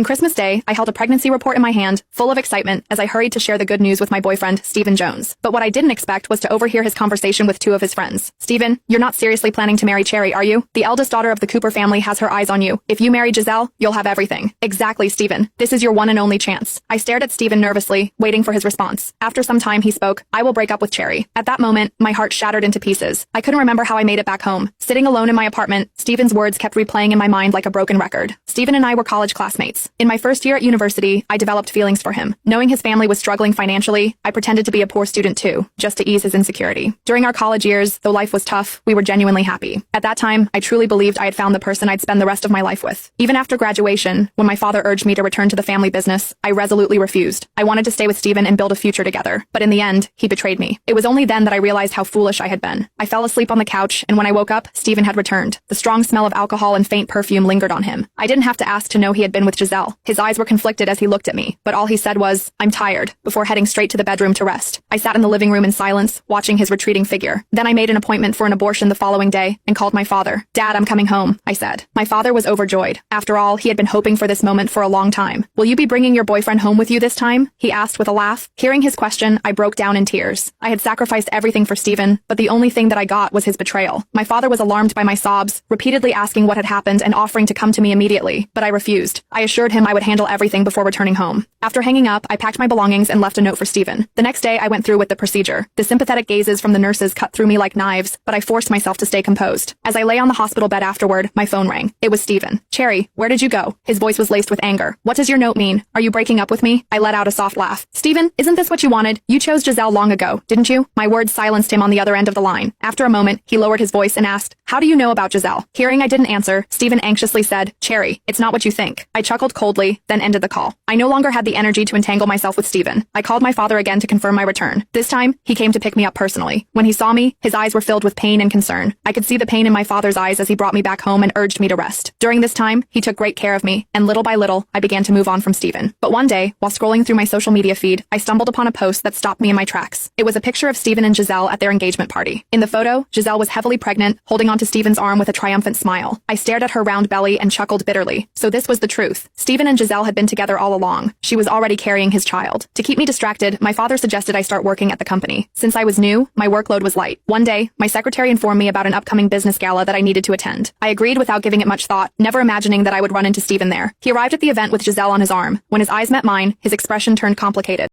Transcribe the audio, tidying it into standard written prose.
On Christmas Day, I held a pregnancy report in my hand, full of excitement, as I hurried to share the good news with my boyfriend, Stephen Jones. But what I didn't expect was to overhear his conversation with two of his friends. "Stephen, you're not seriously planning to marry Cherry, are you? The eldest daughter of the Cooper family has her eyes on you. If you marry Giselle, you'll have everything." "Exactly, Stephen. This is your one and only chance." I stared at Stephen nervously, waiting for his response. After some time, he spoke. "I will break up with Cherry." At that moment, my heart shattered into pieces. I couldn't remember how I made it back home. Sitting alone in my apartment, Stephen's words kept replaying in my mind like a broken record. Stephen and I were college classmates. In my first year at university, I developed feelings for him. Knowing his family was struggling financially, I pretended to be a poor student too, just to ease his insecurity. During our college years, though life was tough, we were genuinely happy. At that time, I truly believed I had found the person I'd spend the rest of my life with. Even after graduation, when my father urged me to return to the family business, I resolutely refused. I wanted to stay with Stephen and build a future together. But in the end, he betrayed me. It was only then that I realized how foolish I had been. I fell asleep on the couch, and when I woke up, Stephen had returned. The strong smell of alcohol and faint perfume lingered on him. I didn't have to ask to know he had been with Giselle. His eyes were conflicted as he looked at me, but all he said was, "I'm tired," before heading straight to the bedroom to rest. I sat in the living room in silence, watching his retreating figure. Then I made an appointment for an abortion the following day and called my father. "Dad, I'm coming home," I said. My father was overjoyed. After all, he had been hoping for this moment for a long time. "Will you be bringing your boyfriend home with you this time?" he asked with a laugh. Hearing his question, I broke down in tears. I had sacrificed everything for Stephen, but the only thing that I got was his betrayal. My father was alarmed by my sobs, repeatedly asking what had happened and offering to come to me immediately, but I refused. I assured him I would handle everything before returning home. After hanging up, I packed my belongings and left a note for Stephen. The next day, I went through with the procedure. The sympathetic gazes from the nurses cut through me like knives, but I forced myself to stay composed. As I lay on the hospital bed afterward, my phone rang. It was Stephen. "Cherry, where did you go?" His voice was laced with anger. "What does your note mean? Are you breaking up with me?" I let out a soft laugh. "Stephen, isn't this what you wanted? You chose Giselle long ago, didn't you?" My words silenced him on the other end of the line. After a moment, he lowered his voice and asked, "How do you know about Giselle?" Hearing I didn't answer, Stephen anxiously said, "Cherry, it's not what you think." I chuckled coldly, then ended the call. I no longer had the energy to entangle myself with Stephen. I called my father again to confirm my return. This time, he came to pick me up personally. When he saw me, his eyes were filled with pain and concern. I could see the pain in my father's eyes as he brought me back home and urged me to rest. During this time, he took great care of me, and little by little, I began to move on from Stephen. But one day, while scrolling through my social media feed, I stumbled upon a post that stopped me in my tracks. It was a picture of Stephen and Giselle at their engagement party. In the photo, Giselle was heavily pregnant, holding onto Stephen's arm with a triumphant smile. I stared at her round belly and chuckled bitterly. So this was the truth. Stephen and Giselle had been together all along. She was already carrying his child. To keep me distracted, my father suggested I start working at the company. Since I was new, my workload was light. One day, my secretary informed me about an upcoming business gala that I needed to attend. I agreed without giving it much thought, never imagining that I would run into Stephen there. He arrived at the event with Giselle on his arm. When his eyes met mine, his expression turned complicated.